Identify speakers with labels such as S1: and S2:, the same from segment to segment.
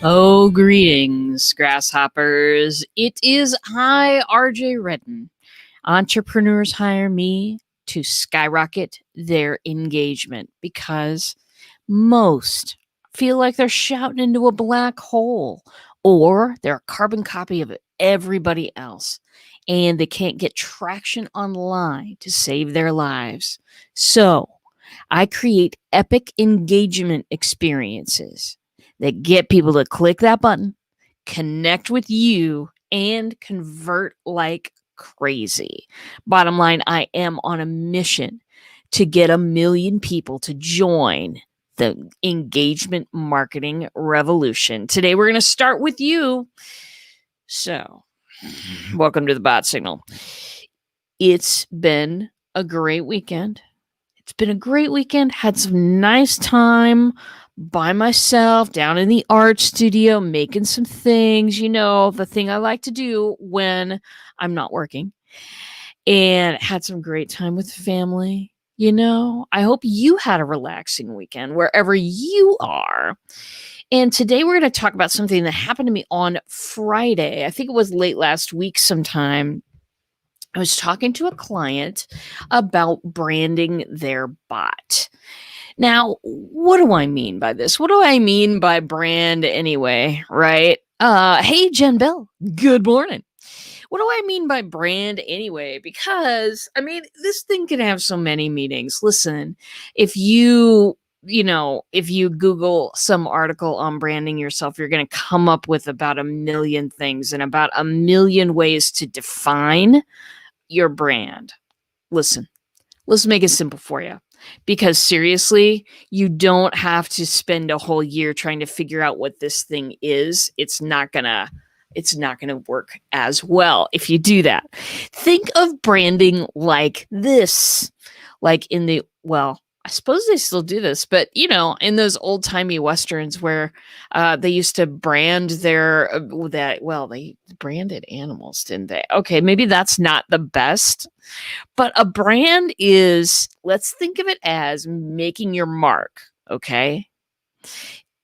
S1: Oh, greetings, grasshoppers. It is I, RJ Redden. Entrepreneurs hire me to skyrocket their engagement because most feel like they're shouting into a black hole or they're a carbon copy of everybody else and they can't get traction online to save their lives. So I create epic engagement experiences that get people to click that button, connect with you, and convert like crazy. Bottom line, I am on a mission to get 1 million people to join the engagement marketing revolution. Today, we're going to start with you. So, welcome to the Bot Signal. It's been a great weekend. Had some nice time by myself down in the art studio, making some things, the thing I like to do when I'm not working. And had some great time with family. I hope you had a relaxing weekend wherever you are. And today we're going to talk about something that happened to me on Friday. I think it was late last week sometime. I was talking to a client about branding their bot. Now, what do I mean by this? What do I mean by brand anyway, right? Hey, Jen Bell, good morning. What do I mean by brand anyway? Because, this thing can have so many meanings. Listen, if you Google some article on branding yourself, you're going to come up with about 1 million things and about 1 million ways to define your brand. Listen, let's make it simple for you. Because seriously, you don't have to spend a whole year trying to figure out what this thing is. It's not gonna work as well if you do that. Think of branding like this. Like I suppose they still do this, but in those old timey westerns where they used to brand they branded animals, didn't they? Okay, maybe that's not the best, but a brand is, let's think of it as making your mark. Okay,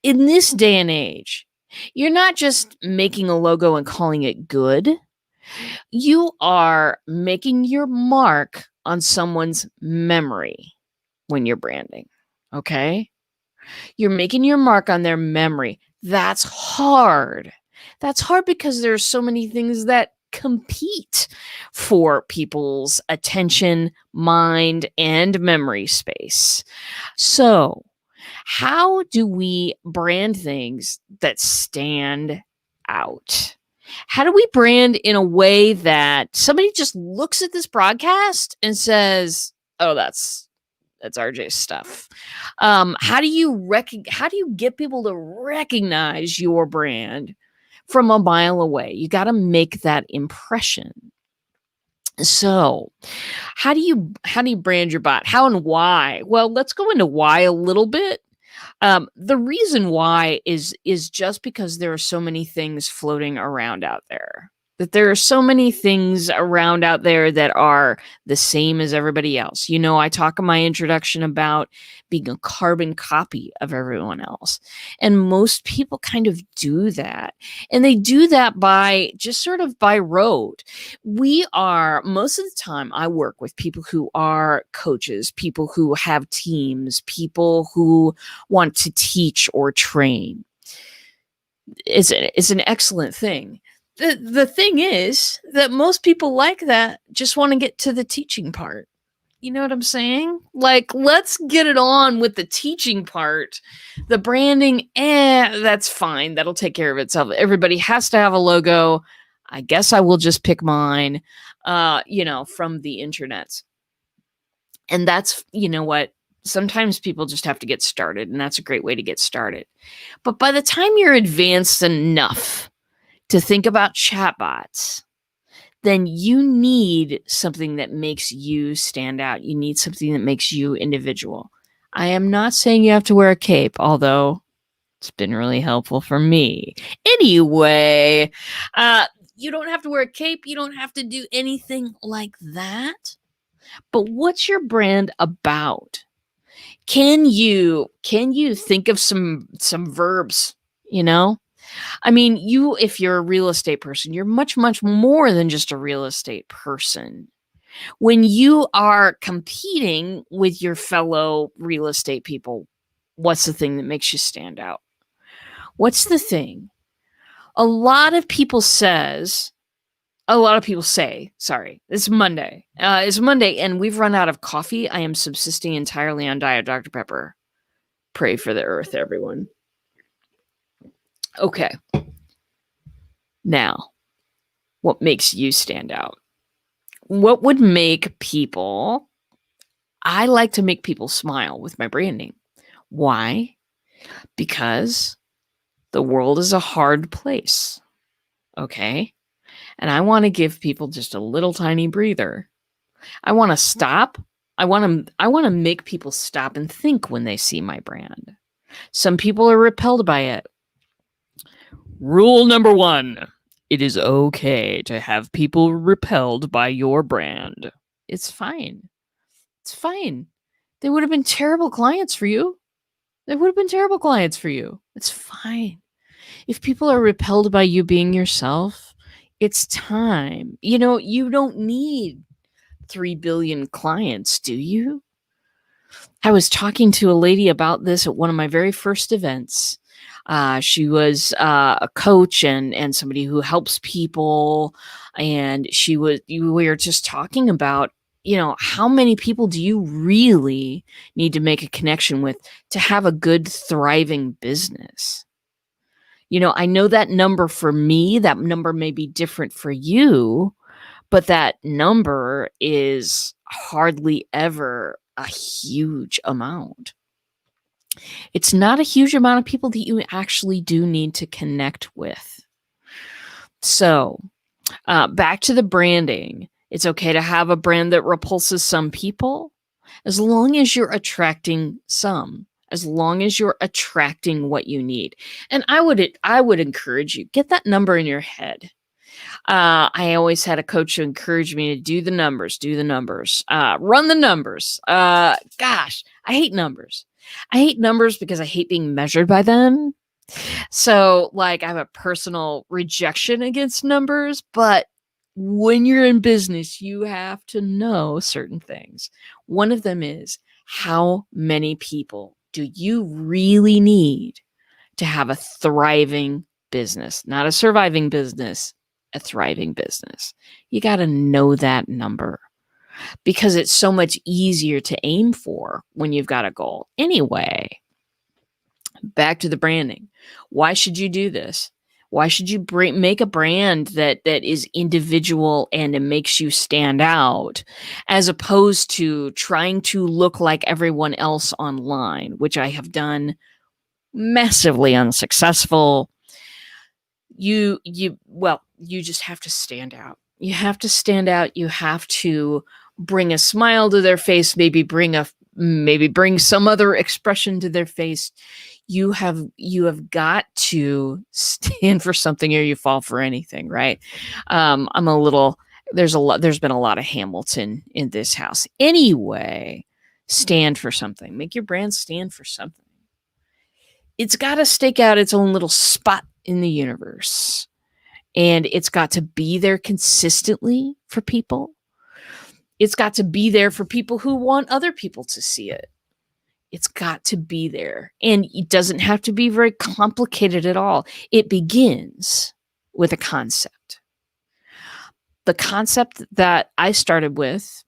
S1: in this day and age, you're not just making a logo and calling it good. You are making your mark on someone's memory when you're branding. Okay? You're making your mark on their memory. That's hard. That's hard because there's so many things that compete for people's attention, mind, and memory space. So, how do we brand things that stand out? How do we brand in a way that somebody just looks at this broadcast and says, "Oh, that's RJ's stuff"? How do you get people to recognize your brand from a mile away? You got to make that impression. So, how do you brand your bot? How and why? Well, let's go into why a little bit. The reason why is just because there are so many things floating around out there. That there are so many things around out there that are the same as everybody else. I talk in my introduction about being a carbon copy of everyone else. And most people kind of do that. And they do that by just sort of by rote. Most of the time, I work with people who are coaches, people who have teams, people who want to teach or train. It's an excellent thing. The thing is that most people like that just want to get to the teaching part. You know what I'm saying? Like, let's get it on with the teaching part. The branding, that's fine. That'll take care of itself. Everybody has to have a logo. I guess I will just pick mine, from the internet. And that's, what? Sometimes people just have to get started, and that's a great way to get started. But by the time you're advanced enough to think about chatbots, then you need something that makes you stand out. You need something that makes you individual. I am not saying you have to wear a cape, although it's been really helpful for me. Anyway, you don't have to wear a cape. You don't have to do anything like that. But what's your brand about? Can you think of some verbs, I mean, if you're a real estate person, you're much, much more than just a real estate person. When you are competing with your fellow real estate people, what's the thing that makes you stand out? What's the thing? A lot of people say, sorry, it's Monday. It's Monday, and we've run out of coffee. I am subsisting entirely on Diet Dr. Pepper. Pray for the earth, everyone. Okay. Now, what makes you stand out? What would make people... I like to make people smile with my branding. Why? Because the world is a hard place. Okay? And I want to give people just a little tiny breather. I want to stop. I want to make people stop and think when they see my brand. Some people are repelled by it. Rule number 1. It is okay to have people repelled by your brand. It's fine. It's fine. They would have been terrible clients for you. It's fine. If people are repelled by you being yourself, it's time. You don't need 3 billion clients, do you? I was talking to a lady about this at one of my very first events. She was a coach and somebody who helps people. And we were just talking about, how many people do you really need to make a connection with to have a good, thriving business? I know that number for me, that number may be different for you, but that number is hardly ever a huge amount. It's not a huge amount of people that you actually do need to connect with. So, back to the branding. It's okay to have a brand that repulses some people, as long as you're attracting some, as long as you're attracting what you need. And I would encourage you, get that number in your head. I always had a coach who encouraged me to do the numbers, run the numbers. Gosh, I hate numbers. I hate numbers because I hate being measured by them. So, I have a personal rejection against numbers, but when you're in business, you have to know certain things. One of them is, how many people do you really need to have a thriving business? Not a surviving business, a thriving business. You got to know that number, because it's so much easier to aim for when you've got a goal. Anyway, back to the branding. Why should you do this? Why should you make a brand that is individual and it makes you stand out, as opposed to trying to look like everyone else online, which I have done, massively unsuccessful. You just have to stand out. You have to stand out. You have to bring a smile to their face, maybe bring some other expression to their face. You have got to stand for something, or you fall for anything, right? There's been a lot of Hamilton in this house. Anyway, stand for something. Make your brand stand for something. It's got to stake out its own little spot in the universe. And it's got to be there consistently for people. It's got to be there for people who want other people to see it. It's got to be there. And it doesn't have to be very complicated at all. It begins with a concept. The concept that I started with,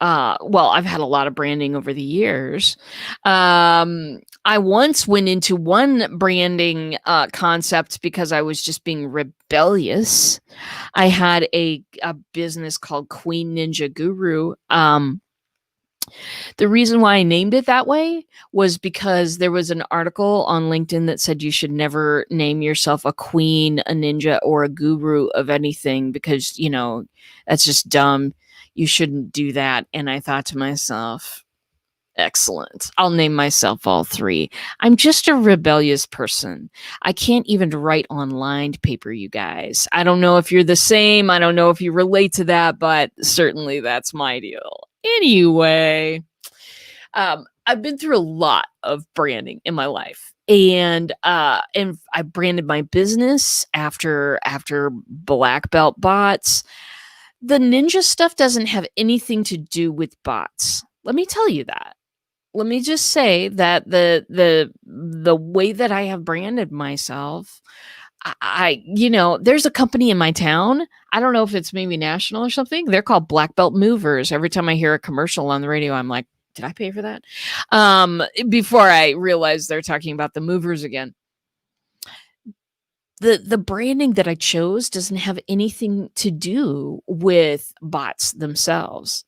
S1: I've had a lot of branding over the years. I once went into one branding concept because I was just being rebellious. I had a business called Queen Ninja Guru. The reason why I named it that way was because there was an article on LinkedIn that said you should never name yourself a queen, a ninja, or a guru of anything, because, that's just dumb. You shouldn't do that. And I thought to myself, excellent. I'll name myself all three. I'm just a rebellious person. I can't even write on lined paper, you guys. I don't know if you're the same. I don't know if you relate to that, but certainly that's my deal. Anyway, I've been through a lot of branding in my life. And I branded my business after black belt bots. The ninja stuff doesn't have anything to do with bots. Let me tell you that. Let me just say that the way that I have branded myself, there's a company in my town. I don't know if it's maybe national or something. They're called Black Belt Movers. Every time I hear a commercial on the radio, I'm like, did I pay for that? Before I realize they're talking about the movers again. The branding that I chose doesn't have anything to do with bots themselves.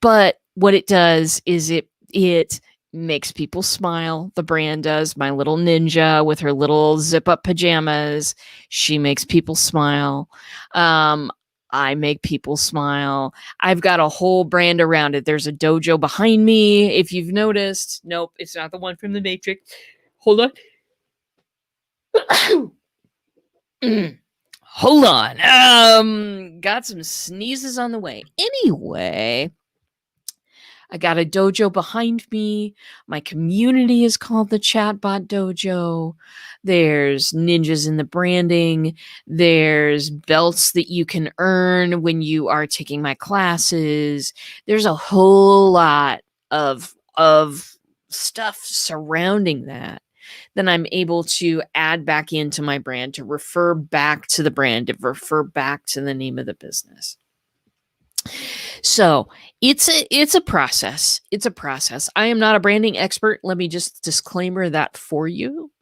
S1: But what it does is it makes people smile. The brand does. My little ninja with her little zip up pajamas, she makes people smile. I make people smile. I've got a whole brand around it. There's a dojo behind me. If you've noticed, nope, it's not the one from the Matrix. Hold on. Hold on. Got some sneezes on the way. Anyway, I got a dojo behind me. My community is called the Chatbot Dojo. There's ninjas in the branding. There's belts that you can earn when you are taking my classes. There's a whole lot of stuff surrounding that. Then I'm able to add back into my brand, to refer back to the brand, to refer back to the name of the business. So it's a process. It's a process. I am not a branding expert. Let me just disclaimer that for you.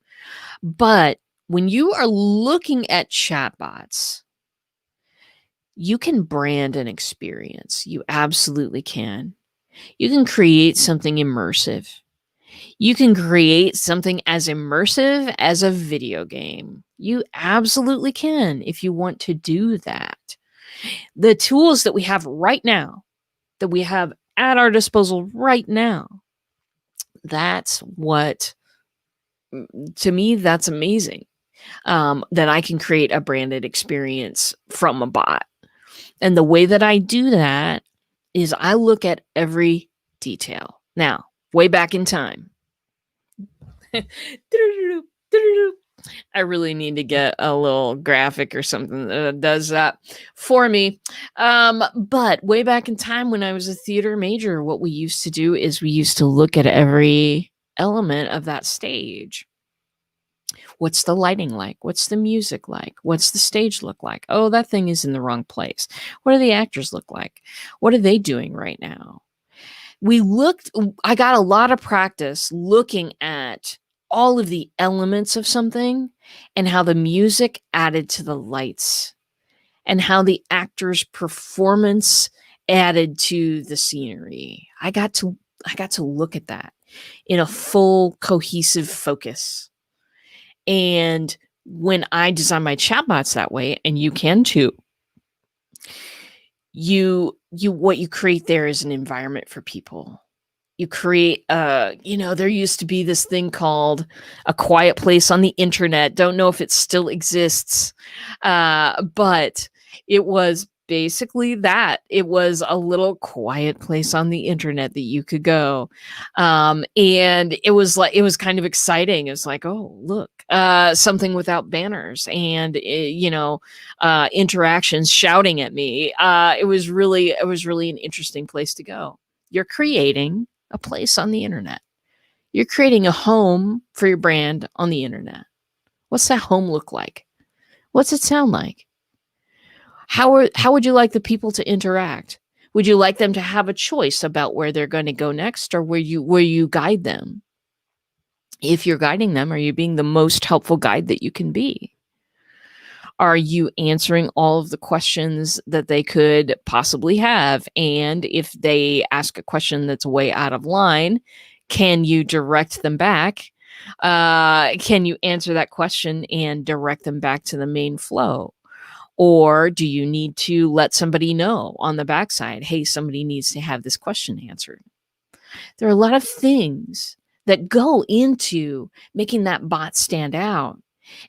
S1: But when you are looking at chatbots, you can brand an experience. You absolutely can. You can create something immersive. You can create something as immersive as a video game. You absolutely can if you want to do that. The tools that we have right now, that we have at our disposal right now, that's what, to me, that's amazing. That I can create a branded experience from a bot. And the way that I do that is I look at every detail. Now, way back in time, I really need to get a little graphic or something that does that for me. But way back in time when I was a theater major, what we used to do is we used to look at every element of that stage. What's the lighting like? What's the music like? What's the stage look like? Oh, that thing is in the wrong place. What do the actors look like? What are they doing right now? I got a lot of practice looking at all of the elements of something and how the music added to the lights and how the actor's performance added to the scenery. I got to look at that in a full cohesive focus. And when I design my chatbots that way, and you can too, what you create there is an environment for people. You create there used to be this thing called a quiet place on the internet. Don't know if it still exists, but it was basically that. It was a little quiet place on the internet that you could go, and it was kind of exciting. It was like, oh, look, something without banners and interactions shouting at me. It was really an interesting place to go. You're creating a place on the internet. You're creating a home for your brand on the internet. What's that home look like? What's it sound like? How would you like the people to interact? Would you like them to have a choice about where they're going to go next, or where you guide them? If you're guiding them, are you being the most helpful guide that you can be? Are you answering all of the questions that they could possibly have? And if they ask a question that's way out of line, can you direct them back? Can you answer that question and direct them back to the main flow? Or do you need to let somebody know on the backside, hey, somebody needs to have this question answered? There are a lot of things that go into making that bot stand out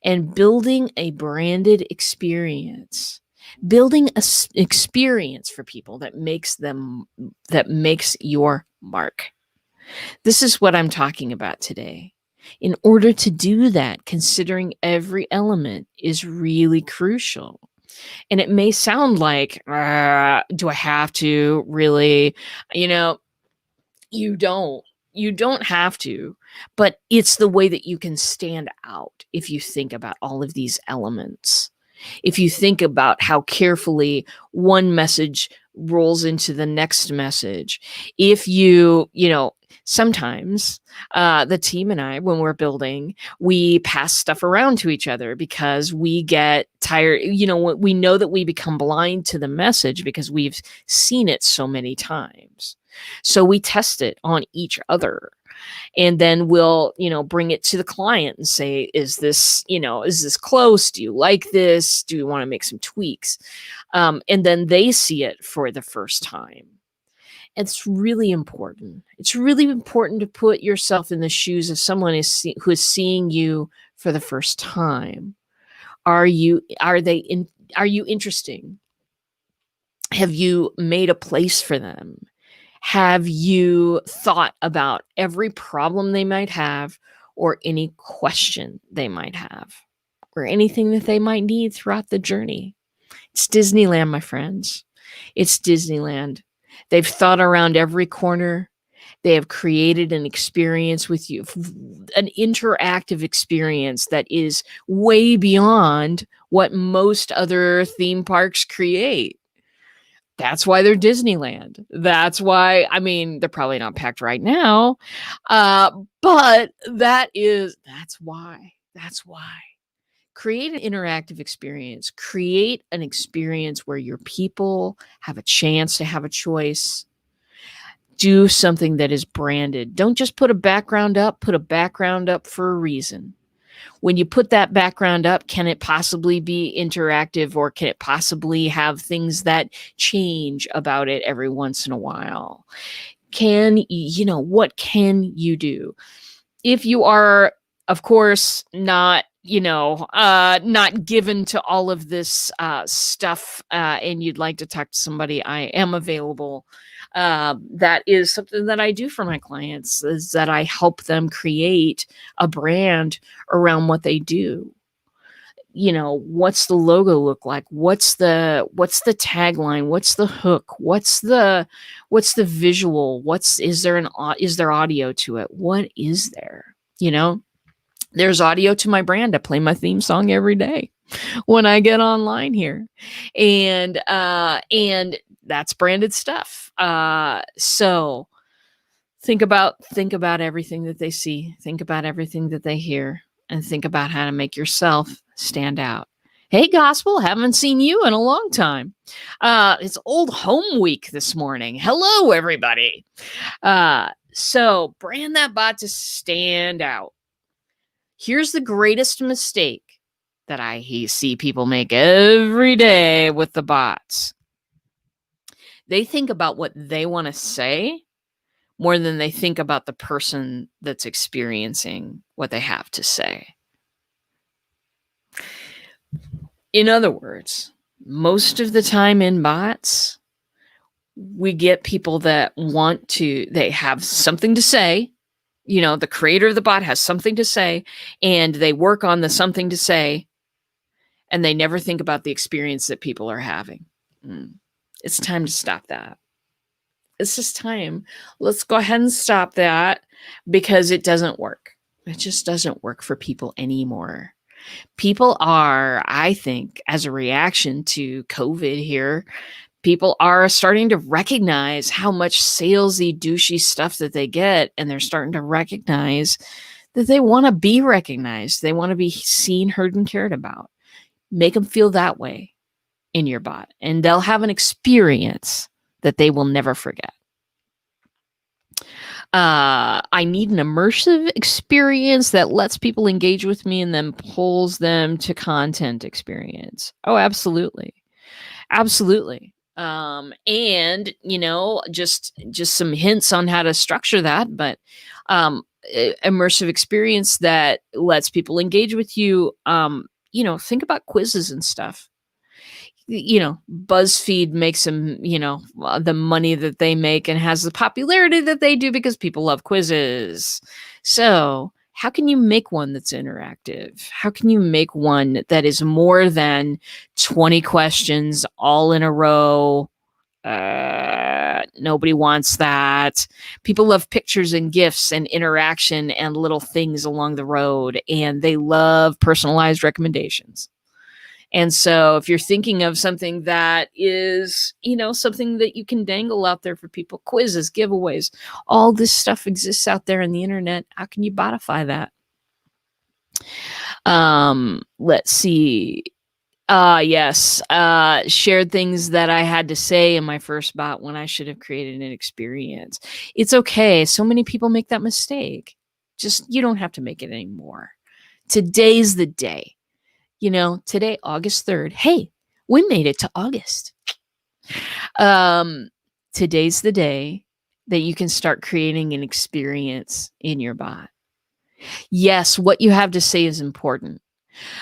S1: and building a branded experience, building an experience for people that makes your mark. This is what I'm talking about today. In order to do that, considering every element is really crucial. And it may sound like, do I have to really? You know, you don't. You don't have to, but it's the way that you can stand out if you think about all of these elements. If you think about how carefully one message rolls into the next message, if sometimes the team and I, when we're building, we pass stuff around to each other because we get tired. We know that we become blind to the message because we've seen it so many times. So we test it on each other. And then we'll, bring it to the client and say, is this close? Do you like this? Do you want to make some tweaks? And then they see it for the first time. It's really important. It's really important to put yourself in the shoes of someone who is seeing you for the first time. Are you interesting? Have you made a place for them? Have you thought about every problem they might have, or any question they might have, or anything that they might need throughout the journey? It's Disneyland, my friends. It's Disneyland. They've thought around every corner. They have created an experience with you, an interactive experience that is way beyond what most other theme parks create. That's why they're Disneyland. That's why, they're probably not packed right now. But that's why. That's why. Create an interactive experience. Create an experience where your people have a chance to have a choice. Do something that is branded. Don't just put a background up for a reason. When you put that background up, can it possibly be interactive, or can it possibly have things that change about it every once in a while? What can you do? If you are, of course, not given to all of this stuff, and you'd like to talk to somebody, I am available. That is something that I do for my clients, is that I help them create a brand around what they do. What's the logo look like? What's the tagline? What's the hook? What's the visual? Is there audio to it? What is there? There's audio to my brand. I play my theme song every day when I get online here. And that's branded stuff. So think about everything that they see, think about everything that they hear, and think about how to make yourself stand out. Hey, Gospel, haven't seen you in a long time. It's Old Home Week this morning. Hello, everybody. So brand that bot to stand out. Here's the greatest mistake that I see people make every day with the bots. They think about what they want to say more than they think about the person that's experiencing what they have to say. In other words, most of the time in bots, we get people that they have something to say. The creator of the bot has something to say, and they work on the something to say, and they never think about the experience that people are having. It's time to stop that. It's just time. Let's go ahead and stop that, because it doesn't work. It just doesn't work for people anymore. People are, I think, as a reaction to COVID here, people are starting to recognize how much salesy, douchey stuff that they get, and they're starting to recognize that they want to be recognized. They want to be seen, heard, and cared about. Make them feel that way in your bot, and they'll have an experience that they will never forget. I need an immersive experience that lets people engage with me and then pulls them to content experience. Oh, absolutely. Absolutely. And just some hints on how to structure that, but immersive experience that lets people engage with you. Think about quizzes and stuff. BuzzFeed makes them, the money that they make and has the popularity that they do because people love quizzes. So how can you make one that's interactive? How can you make one that is more than 20 questions all in a row? Nobody wants that. People love pictures and gifts and interaction and little things along the road, and they love personalized recommendations. And so if you're thinking of something that is, something that you can dangle out there for people, quizzes, giveaways, all this stuff exists out there on the internet. How can you botify that? Let's see. Yes. Shared things that I had to say in my first bot when I should have created an experience. It's okay. So many people make that mistake. Just, you don't have to make it anymore. Today's the day. Today, August 3rd. Hey, we made it to August. Today's the day that you can start creating an experience in your bot. Yes, what you have to say is important.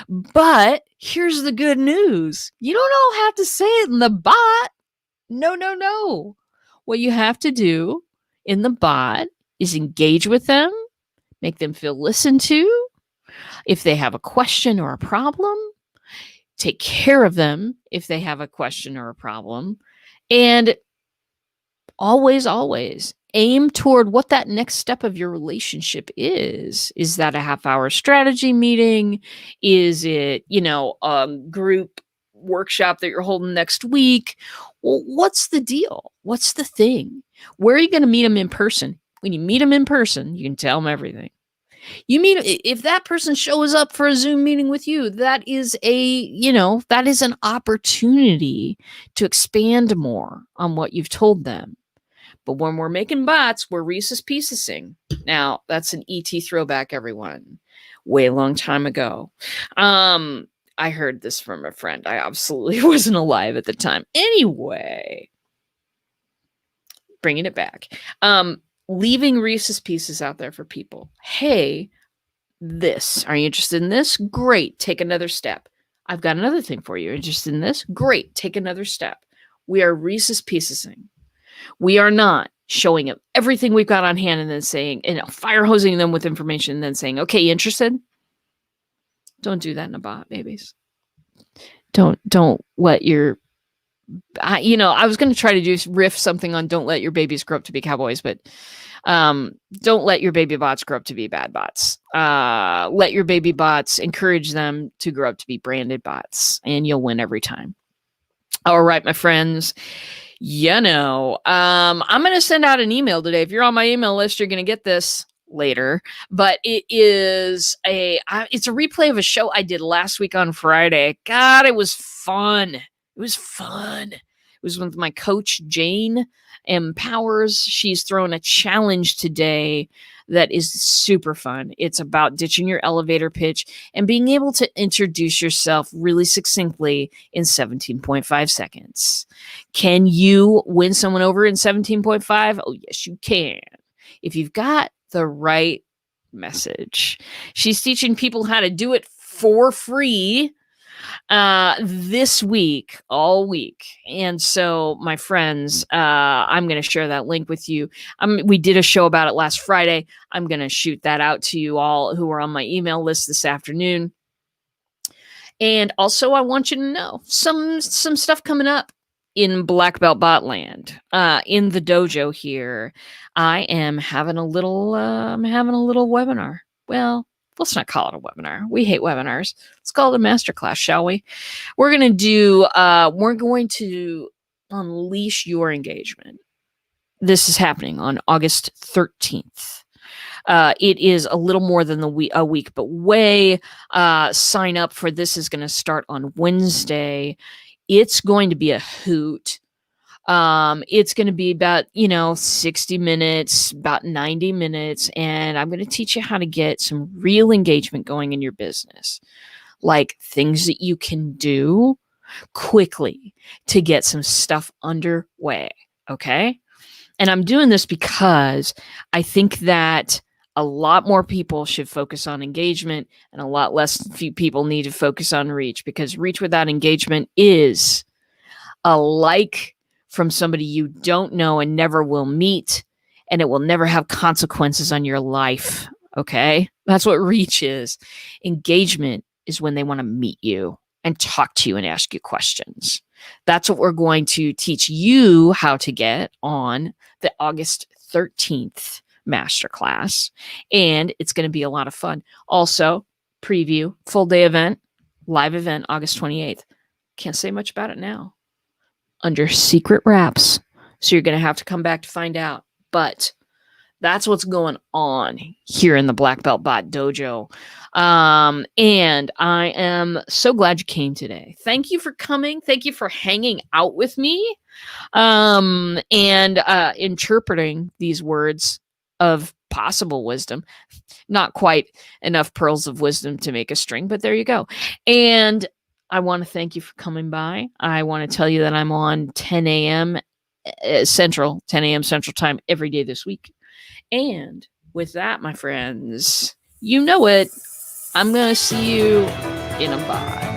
S1: But here's the good news. You don't all have to say it in the bot. No. What you have to do in the bot is engage with them, make them feel listened to. If they have a question or a problem, take care of them if they have a question or a problem. And always aim toward what that next step of your relationship is. Is that a half-hour strategy meeting? Is it, group workshop that you're holding next week? Well, what's the deal? What's the thing? Where are you going to meet them in person? When you meet them in person, you can tell them everything. If that person shows up for a Zoom meeting with you, that is an opportunity to expand more on what you've told them. But when we're making bots, we're Reese's Piecesing. Now, that's an ET throwback, everyone. Way long time ago. I heard this from a friend. I absolutely wasn't alive at the time. Anyway, bringing it back. Leaving Reese's Pieces out there for people. Hey, are you interested in this? Great. Take another step. I've got another thing for you. Interested in this? Great. Take another step. We are Reese's Piecesing. We are not showing up everything we've got on hand and then saying, fire hosing them with information and then saying, okay, you interested? Don't do that in a bot, babies. Don't let your I was going to try to riff something on don't let your babies grow up to be cowboys, but don't let your baby bots grow up to be bad bots. Let your baby bots, encourage them to grow up to be branded bots, and you'll win every time. All right, my friends. I'm going to send out an email today. If you're on my email list, you're going to get this later, but it's a replay of a show I did last week on Friday. God, it was fun. It was with my coach, Jane M. Powers. She's throwing a challenge today that is super fun. It's about ditching your elevator pitch and being able to introduce yourself really succinctly in 17.5 seconds. Can you win someone over in 17.5? Oh, yes, you can. If you've got the right message. She's teaching people how to do it for free this week, all week. And so, my friends, I'm going to share that link with you. We did a show about it last Friday. I'm going to shoot that out to you all who are on my email list this afternoon. And also, I want you to know some stuff coming up in Black Belt Botland, in the dojo here. I am having a little webinar. Well, let's not call it a webinar. We hate webinars. Let's call it a masterclass, shall we? We're going to unleash your engagement. This is happening on August 13th. It is a little more than a week, but sign up for this is going to start on Wednesday. It's going to be a hoot. It's going to be about, 60 minutes, about 90 minutes. And I'm going to teach you how to get some real engagement going in your business, like things that you can do quickly to get some stuff underway. Okay. And I'm doing this because I think that a lot more people should focus on engagement and a lot less people need to focus on reach, because reach without engagement is a like from somebody you don't know and never will meet, and it will never have consequences on your life. Okay? That's what reach is. Engagement is when they want to meet you and talk to you and ask you questions. That's what we're going to teach you how to get on the August 13th masterclass. And it's going to be a lot of fun. Also, preview, full day event, live event, August 28th. Can't say much about it now. Under secret wraps. So you're going to have to come back to find out. But that's what's going on here in the Black Belt Bot Dojo. And I am so glad you came today. Thank you for coming. Thank you for hanging out with me and interpreting these words of possible wisdom. Not quite enough pearls of wisdom to make a string, but there you go. And I want to thank you for coming by. I want to tell you that I'm on 10 a.m. Central, 10 a.m. Central Time every day this week. And with that, my friends, you know it. I'm going to see you in a bye.